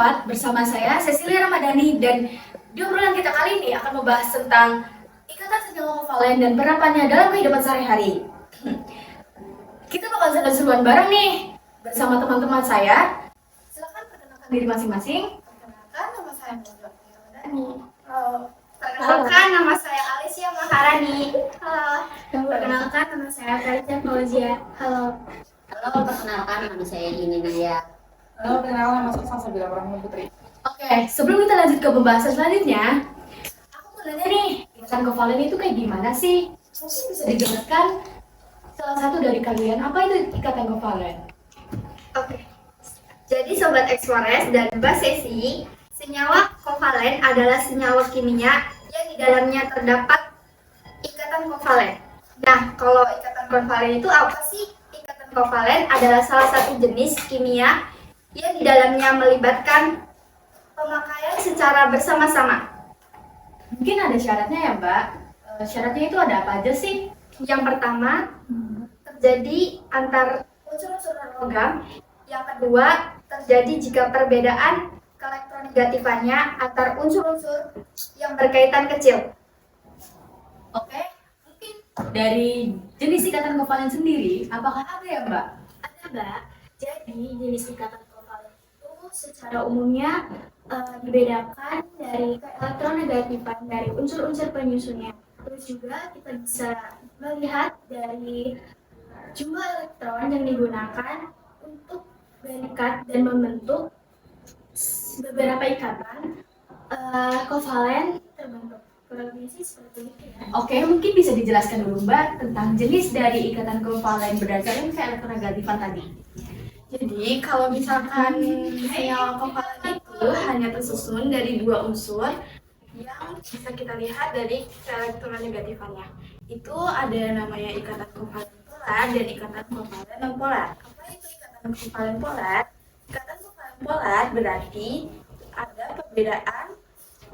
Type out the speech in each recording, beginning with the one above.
berempat bersama saya Cecilia Ramadhani, dan di obrolan kita kali ini akan membahas tentang ikatan senyawa kovalen dan penerapannya dalam kehidupan sehari-hari. Kita bakal seru-seruan bareng nih bersama teman-teman saya. Silakan perkenalkan diri masing-masing. Perkenalkan, nama saya Cecilia Ramadhani. Halo. Perkenalkan, nama saya Alicia Maharani. Halo. Perkenalkan, nama saya Felicia Fauzia. Halo. Halo, perkenalkan nama saya Dini Naya. Halo, perkenalkan nama saya Salsabila Rahma Putri. Oke, sebelum kita lanjut ke pembahasan selanjutnya, aku mau nanya nih, ikatan kovalen itu kayak gimana sih? Mungkin bisa dijelaskan salah satu dari kalian, apa itu ikatan kovalen? Oke. Jadi Sobat Explores dan Mbak Sesi, senyawa kovalen adalah senyawa kimia yang di dalamnya terdapat ikatan kovalen. Nah, kalau ikatan kovalen itu apa sih? Ikatan kovalen adalah salah satu jenis kimia yang di dalamnya melibatkan pemakaian secara bersama-sama. Mungkin ada syaratnya ya, Mbak? Syaratnya itu ada apa aja sih? Yang pertama, terjadi antar unsur-unsur logam. Yang kedua, terjadi jika perbedaan keelektronegatifannya antar unsur-unsur yang berkaitan kecil. Oke, mungkin dari jenis ikatan kovalen sendiri, apakah ada ya, Mbak? Ada, Mbak. Jadi, jenis ikatan kovalen itu secara umumnya dibedakan dari keelektronegatifan dari unsur-unsur penyusunnya. Terus juga kita bisa melihat dari jumlah elektron yang digunakan untuk berikat dan membentuk beberapa ikatan kovalen terbentuk. Kurang lebih sih seperti itu ya. Oke, mungkin bisa dijelaskan dulu, Mbak, tentang jenis dari ikatan kovalen berdasarkan keelektronegatifan tadi. Jadi kalau misalkan senyawa kovalen itu hanya tersusun dari dua unsur yang bisa kita lihat dari keelektronegatifannya. Itu ada namanya ikatan kovalen polar dan ikatan kovalen non polar. Apa itu ikatan kovalen polar? Ikatan kovalen polar berarti ada perbedaan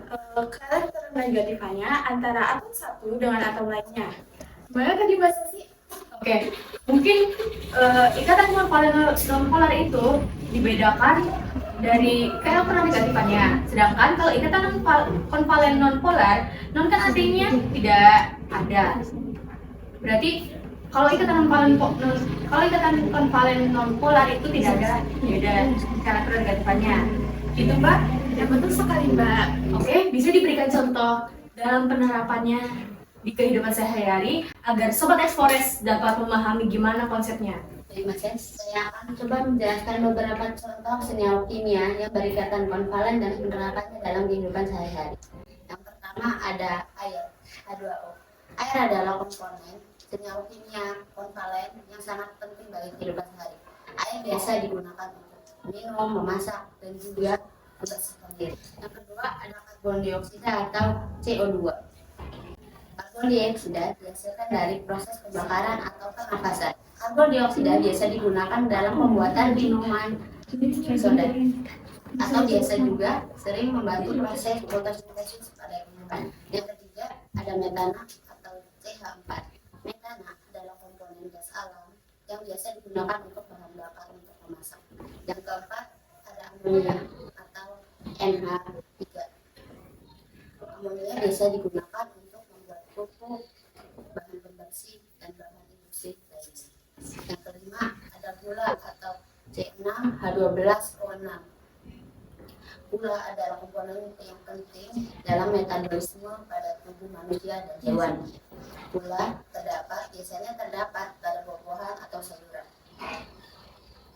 keelektronegatifannya antara atom satu dengan atom lainnya. Gimana tadi Mbak Sesi? Oke, mungkin ikatan kovalen non-polar itu dibedakan dari keelektronegatifan. Sedangkan kalau ikatan kovalen non-polar, non kan artinya tidak ada. Berarti kalau ikatan kovalen non-polar itu tidak ada beda keelektronegatifan. Gitu, Mbak? Ya betul sekali Mbak. Oke, bisa diberikan contoh dalam penerapannya di kehidupan sehari-hari agar Sobat Explores dapat memahami gimana konsepnya. Terima kasih. Saya akan coba menjelaskan beberapa contoh senyawa kimia yang berikatan konvalen dan penerapannya dalam kehidupan sehari-hari. Yang pertama ada air, H2O. Air adalah komponen senyawa kimia konvalen yang sangat penting bagi kehidupan sehari. Air biasa digunakan untuk minum, memasak, dan juga membersihkan diri. Yang kedua ada karbon dioksida atau CO2. Karbon dioksida dihasilkan dari proses pembakaran atau pernafasan. Karbon dioksida biasa digunakan dalam pembuatan minuman soda atau biasa juga sering membantu proses fotosintesis pada kehidupan. Yang ketiga ada metana atau CH4. Metana adalah komponen gas alam yang biasa digunakan untuk bahan bakar untuk memasak. Yang keempat ada amonia atau NH3. Amonia biasa digunakan untuk membuat pupuk, bahan pembersih, dan bahan industri lainnya. Yang kelima ada gula atau C6H12O6. Gula adalah komponen yang penting dalam metabolisme pada tubuh manusia dan hewan. Gula biasanya terdapat pada buah-buahan atau sayuran.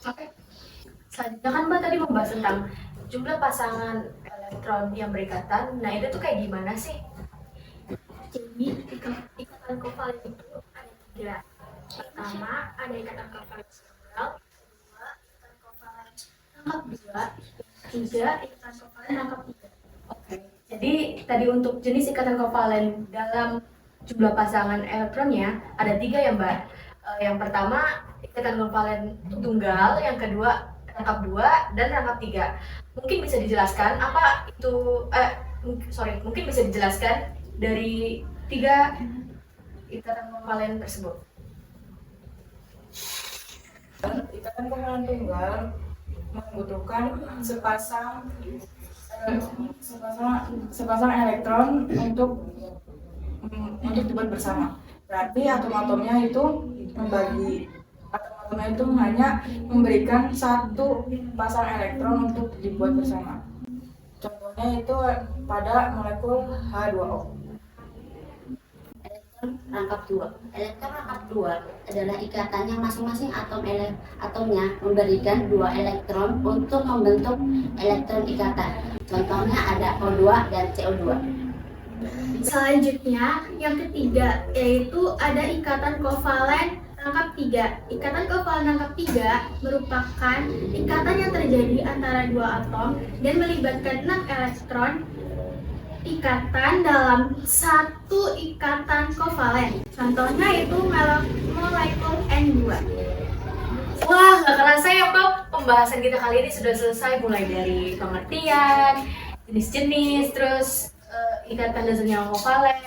Oke. Selanjutnya kan Mbak tadi membahas tentang jumlah pasangan elektron yang berikatan. Nah, itu tuh kayak gimana sih? Jadi ikatan kovalen itu ada tiga. Pertama ada ikatan kovalen singular, kedua ikatan kovalen rangkap dua, ketiga ikatan kovalen rangkap tiga. Oke. Jadi tadi untuk jenis ikatan kovalen dalam jumlah pasangan elektronnya ada tiga ya, Mbak. Yang pertama ikatan kovalen tunggal, yang kedua rangkap dua, dan rangkap tiga. Mungkin bisa dijelaskan apa itu? Mungkin bisa dijelaskan dari tiga ikatan kovalen tersebut. Ikatan kovalen tunggal membutuhkan sepasang elektron untuk dibuat bersama. Berarti atom-atomnya itu hanya memberikan satu pasang elektron untuk dibuat bersama. Contohnya itu pada molekul H2O. Elektron rangkap 2. Elektron rangkap 2 adalah ikatan yang masing-masing atomnya memberikan 2 elektron untuk membentuk elektron ikatan. Contohnya ada O2 dan CO2. Selanjutnya, yang ketiga, yaitu ada ikatan kovalen rangkap 3. Ikatan kovalen rangkap 3 merupakan ikatan yang terjadi antara dua atom dan melibatkan 6 elektron ikatan dalam satu ikatan kovalen. Contohnya itu molekul N2. Wah, nggak kerasa ya Mbak, pembahasan kita kali ini sudah selesai, mulai dari pengertian, jenis-jenis, terus ikatan dasarnya kovalen.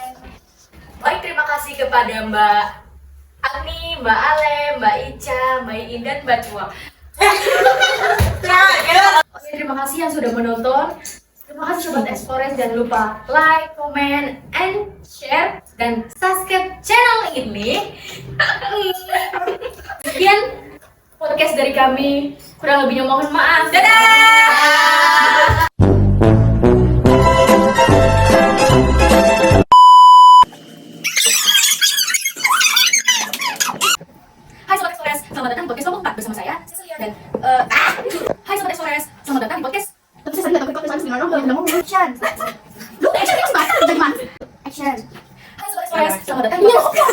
Baik, terima kasih kepada Mbak Ani, Mbak Ale, Mbak Ica, Mbak Iin, dan Mbak Tua. Oke, terima kasih yang sudah menonton. Terima kasih Sobat Explorers, jangan lupa like, comment, and share, dan subscribe channel ini. Sekian podcast dari kami, kurang lebihnya mohon maaf. Dadah! Hai Sobat Explorers, selamat datang di podcast Ngomong 4 bersama saya, Cecilia, dan Hai Sobat Explorers, selamat datang di podcast Action. Hai Sobat Explorers, selamat datang di podcast